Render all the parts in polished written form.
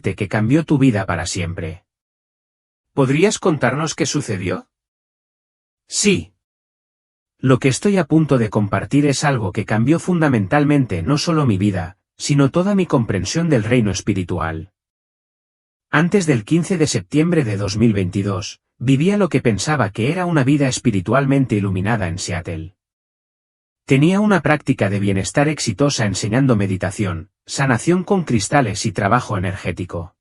que cambió tu vida para siempre. ¿Podrías contarnos qué sucedió? Sí. Lo que estoy a punto de compartir es algo que cambió fundamentalmente no solo mi vida, sino toda mi comprensión del reino espiritual. Antes del 15 de septiembre de 2022, vivía lo que pensaba que era una vida espiritualmente iluminada en Seattle. Tenía una práctica de bienestar exitosa enseñando meditación, sanación con cristales y trabajo energético.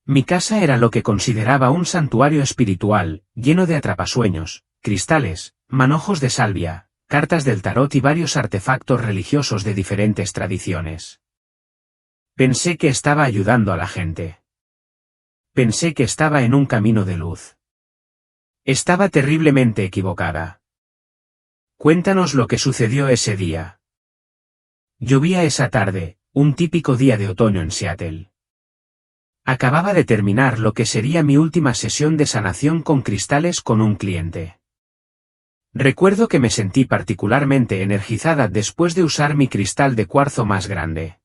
Mi casa era lo que consideraba un santuario espiritual, lleno de atrapasueños, cristales, manojos de salvia, cartas del tarot y varios artefactos religiosos de diferentes tradiciones. Pensé que estaba ayudando a la gente. Pensé que estaba en un camino de luz. Estaba terriblemente equivocada. Cuéntanos lo que sucedió ese día. Llovía esa tarde, un típico día de otoño en Seattle. Acababa de terminar lo que sería mi última sesión de sanación con cristales con un cliente. Recuerdo que me sentí particularmente energizada después de usar mi cristal de cuarzo más grande.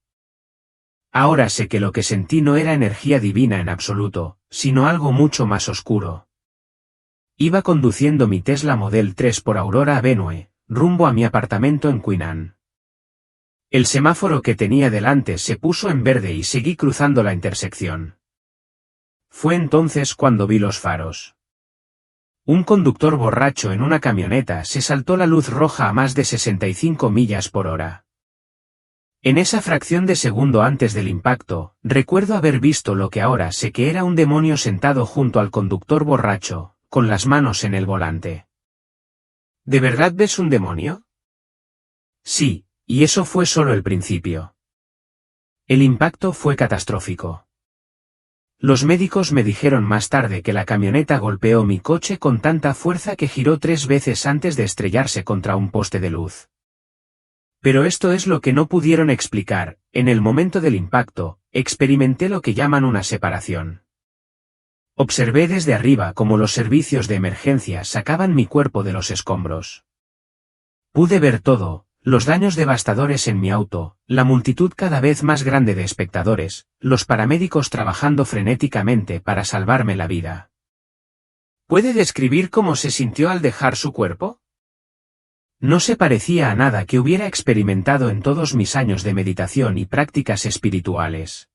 Ahora sé que lo que sentí no era energía divina en absoluto, sino algo mucho más oscuro. Iba conduciendo mi Tesla Model 3 por Aurora Avenue, rumbo a mi apartamento en Queen Anne. El semáforo que tenía delante se puso en verde y seguí cruzando la intersección. Fue entonces cuando vi los faros. Un conductor borracho en una camioneta se saltó la luz roja a más de 65 millas por hora. En esa fracción de segundo antes del impacto, recuerdo haber visto lo que ahora sé que era un demonio sentado junto al conductor borracho, con las manos en el volante. ¿De verdad ves un demonio? Sí, y eso fue solo el principio. El impacto fue catastrófico. Los médicos me dijeron más tarde que la camioneta golpeó mi coche con tanta fuerza que giró 3 veces antes de estrellarse contra un poste de luz. Pero esto es lo que no pudieron explicar. En el momento del impacto, experimenté lo que llaman una separación. Observé desde arriba cómo los servicios de emergencia sacaban mi cuerpo de los escombros. Pude ver todo, los daños devastadores en mi auto, la multitud cada vez más grande de espectadores, los paramédicos trabajando frenéticamente para salvarme la vida. ¿Puede describir cómo se sintió al dejar su cuerpo? No se parecía a nada que hubiera experimentado en todos mis años de meditación y prácticas espirituales.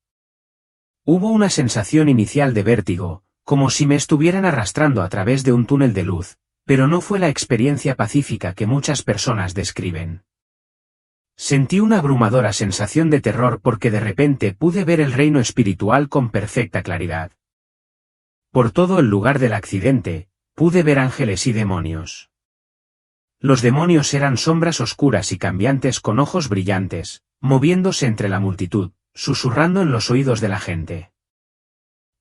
Hubo una sensación inicial de vértigo, como si me estuvieran arrastrando a través de un túnel de luz, pero no fue la experiencia pacífica que muchas personas describen. Sentí una abrumadora sensación de terror porque de repente pude ver el reino espiritual con perfecta claridad. Por todo el lugar del accidente, pude ver ángeles y demonios. Los demonios eran sombras oscuras y cambiantes con ojos brillantes, moviéndose entre la multitud, susurrando en los oídos de la gente.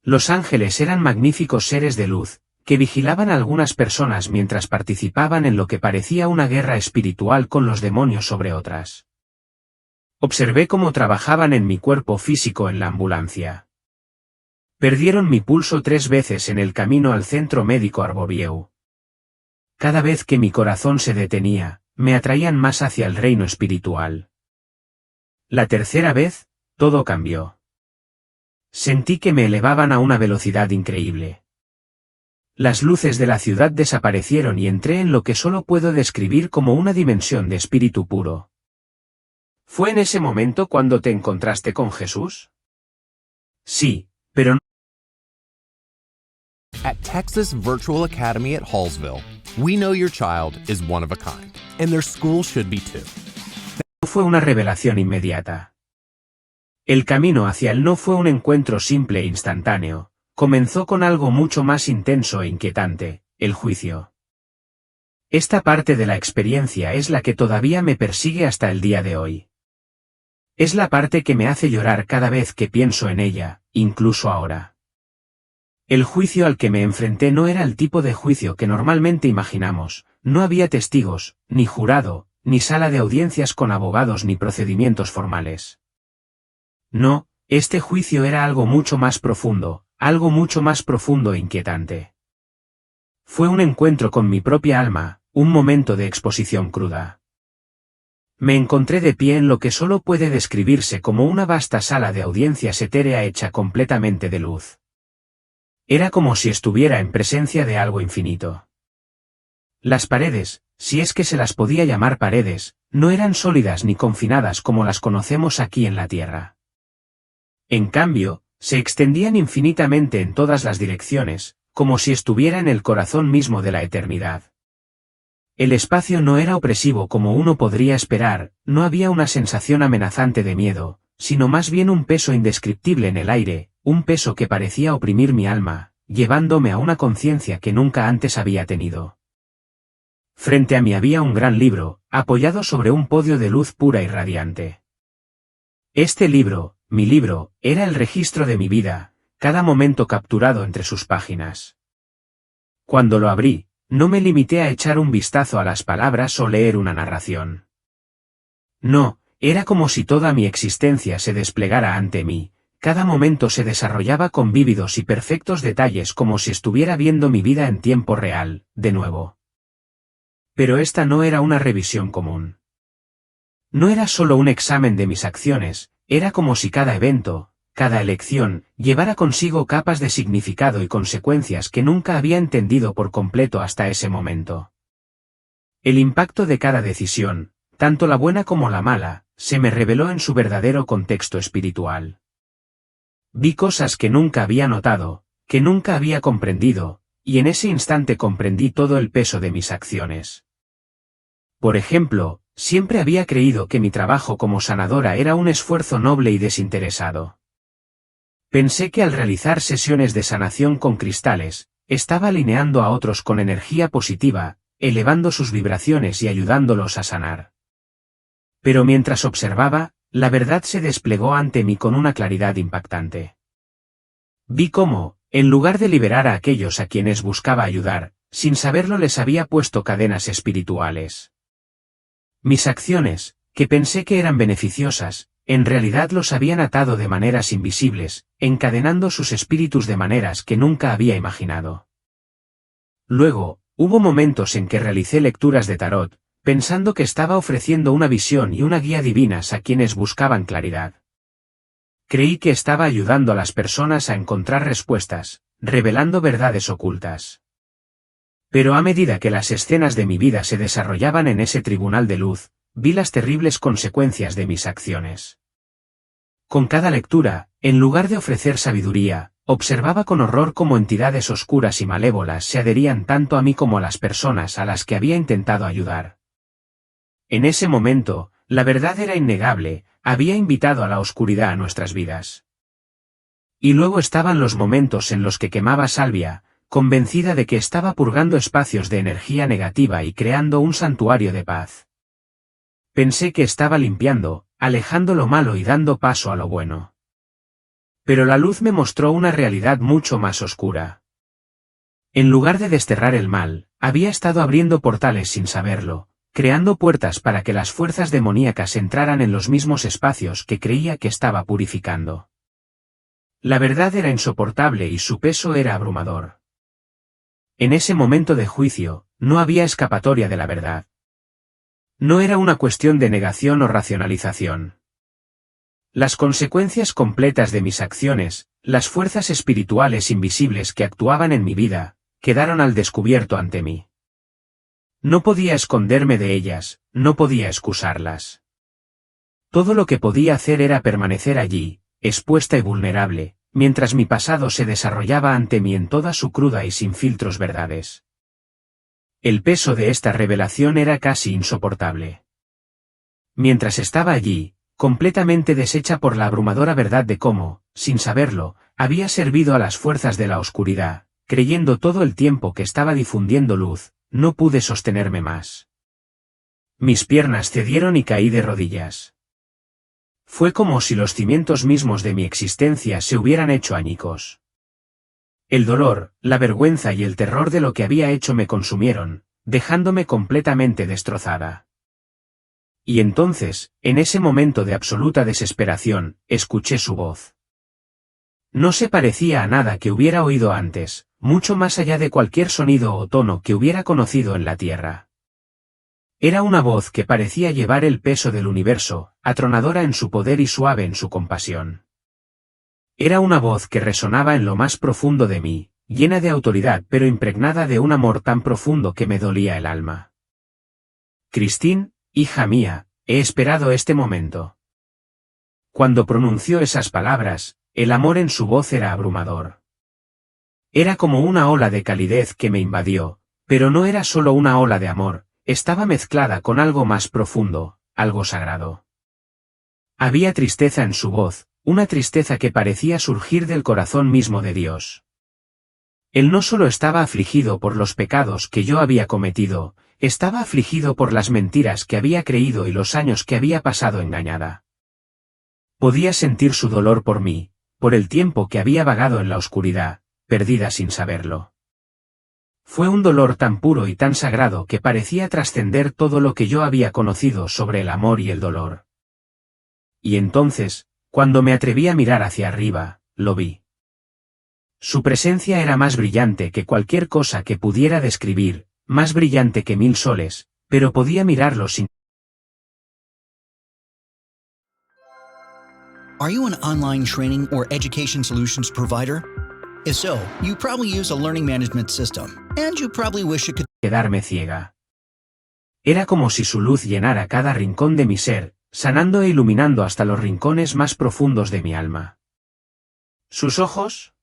Los ángeles eran magníficos seres de luz, que vigilaban a algunas personas mientras participaban en lo que parecía una guerra espiritual con los demonios sobre otras. Observé cómo trabajaban en mi cuerpo físico en la ambulancia. Perdieron mi pulso 3 veces en el camino al centro médico Arbovieu. Cada vez que mi corazón se detenía, me atraían más hacia el reino espiritual. La tercera vez, todo cambió. Sentí que me elevaban a una velocidad increíble. Las luces de la ciudad desaparecieron y entré en lo que solo puedo describir como una dimensión de espíritu puro. ¿Fue en ese momento cuando te encontraste con Jesús? Sí, pero no. At Texas Virtual Academy at Hallsville, we know your child is one of a kind, and their school should be too. No fue una revelación inmediata. El camino hacia él no fue un encuentro simple e instantáneo, comenzó con algo mucho más intenso e inquietante, el juicio. Esta parte de la experiencia es la que todavía me persigue hasta el día de hoy. Es la parte que me hace llorar cada vez que pienso en ella, incluso ahora. El juicio al que me enfrenté no era el tipo de juicio que normalmente imaginamos, no había testigos, ni jurado, ni sala de audiencias con abogados ni procedimientos formales. No, este juicio era algo mucho más profundo e inquietante. Fue un encuentro con mi propia alma, un momento de exposición cruda. Me encontré de pie en lo que solo puede describirse como una vasta sala de audiencias etérea hecha completamente de luz. Era como si estuviera en presencia de algo infinito. Las paredes, si es que se las podía llamar paredes, no eran sólidas ni confinadas como las conocemos aquí en la Tierra. En cambio, se extendían infinitamente en todas las direcciones, como si estuviera en el corazón mismo de la eternidad. El espacio no era opresivo como uno podría esperar, no había una sensación amenazante de miedo, sino más bien un peso indescriptible en el aire, un peso que parecía oprimir mi alma, llevándome a una conciencia que nunca antes había tenido. Frente a mí había un gran libro, apoyado sobre un podio de luz pura y radiante. Este libro, mi libro, era el registro de mi vida, cada momento capturado entre sus páginas. Cuando lo abrí, no me limité a echar un vistazo a las palabras o leer una narración. No, era como si toda mi existencia se desplegara ante mí, cada momento se desarrollaba con vívidos y perfectos detalles como si estuviera viendo mi vida en tiempo real, de nuevo. Pero esta no era una revisión común. No era solo un examen de mis acciones, era como si cada evento, cada elección, llevara consigo capas de significado y consecuencias que nunca había entendido por completo hasta ese momento. El impacto de cada decisión, tanto la buena como la mala, se me reveló en su verdadero contexto espiritual. Vi cosas que nunca había notado, que nunca había comprendido, y en ese instante comprendí todo el peso de mis acciones. Por ejemplo, siempre había creído que mi trabajo como sanadora era un esfuerzo noble y desinteresado. Pensé que al realizar sesiones de sanación con cristales, estaba alineando a otros con energía positiva, elevando sus vibraciones y ayudándolos a sanar. Pero mientras observaba, la verdad se desplegó ante mí con una claridad impactante. Vi cómo, en lugar de liberar a aquellos a quienes buscaba ayudar, sin saberlo les había puesto cadenas espirituales. Mis acciones, que pensé que eran beneficiosas, en realidad los habían atado de maneras invisibles, encadenando sus espíritus de maneras que nunca había imaginado. Luego, hubo momentos en que realicé lecturas de tarot, pensando que estaba ofreciendo una visión y una guía divinas a quienes buscaban claridad. Creí que estaba ayudando a las personas a encontrar respuestas, revelando verdades ocultas. Pero a medida que las escenas de mi vida se desarrollaban en ese tribunal de luz, vi las terribles consecuencias de mis acciones. Con cada lectura, en lugar de ofrecer sabiduría, observaba con horror cómo entidades oscuras y malévolas se adherían tanto a mí como a las personas a las que había intentado ayudar. En ese momento, la verdad era innegable, había invitado a la oscuridad a nuestras vidas. Y luego estaban los momentos en los que quemaba salvia, convencida de que estaba purgando espacios de energía negativa y creando un santuario de paz. Pensé que estaba limpiando, alejando lo malo y dando paso a lo bueno. Pero la luz me mostró una realidad mucho más oscura. En lugar de desterrar el mal, había estado abriendo portales sin saberlo, creando puertas para que las fuerzas demoníacas entraran en los mismos espacios que creía que estaba purificando. La verdad era insoportable y su peso era abrumador. En ese momento de juicio, no había escapatoria de la verdad. No era una cuestión de negación o racionalización. Las consecuencias completas de mis acciones, las fuerzas espirituales invisibles que actuaban en mi vida, quedaron al descubierto ante mí. No podía esconderme de ellas, no podía excusarlas. Todo lo que podía hacer era permanecer allí, expuesta y vulnerable, mientras mi pasado se desarrollaba ante mí en toda su cruda y sin filtros verdades. El peso de esta revelación era casi insoportable. Mientras estaba allí, completamente deshecha por la abrumadora verdad de cómo, sin saberlo, había servido a las fuerzas de la oscuridad, creyendo todo el tiempo que estaba difundiendo luz, no pude sostenerme más. Mis piernas cedieron y caí de rodillas. Fue como si los cimientos mismos de mi existencia se hubieran hecho añicos. El dolor, la vergüenza y el terror de lo que había hecho me consumieron, dejándome completamente destrozada. Y entonces, en ese momento de absoluta desesperación, escuché su voz. No se parecía a nada que hubiera oído antes, mucho más allá de cualquier sonido o tono que hubiera conocido en la tierra. Era una voz que parecía llevar el peso del universo, atronadora en su poder y suave en su compasión. Era una voz que resonaba en lo más profundo de mí, llena de autoridad pero impregnada de un amor tan profundo que me dolía el alma. Christine, hija mía, he esperado este momento. Cuando pronunció esas palabras, el amor en su voz era abrumador. Era como una ola de calidez que me invadió, pero no era solo una ola de amor, estaba mezclada con algo más profundo, algo sagrado. Había tristeza en su voz, una tristeza que parecía surgir del corazón mismo de Dios. Él no solo estaba afligido por los pecados que yo había cometido, estaba afligido por las mentiras que había creído y los años que había pasado engañada. Podía sentir su dolor por mí, por el tiempo que había vagado en la oscuridad, perdida sin saberlo. Fue un dolor tan puro y tan sagrado que parecía trascender todo lo que yo había conocido sobre el amor y el dolor. Y entonces, cuando me atreví a mirar hacia arriba, lo vi. Su presencia era más brillante que cualquier cosa que pudiera describir, más brillante que 1000 soles, pero podía mirarlo sin... Are you an online training or education solutions provider? If so, you probably use a learning management system, and you probably wish it could quedarme ciega. Era como si su luz llenara cada rincón de mi ser, sanando e iluminando hasta los rincones más profundos de mi alma. Sus ojos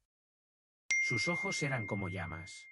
eran como llamas.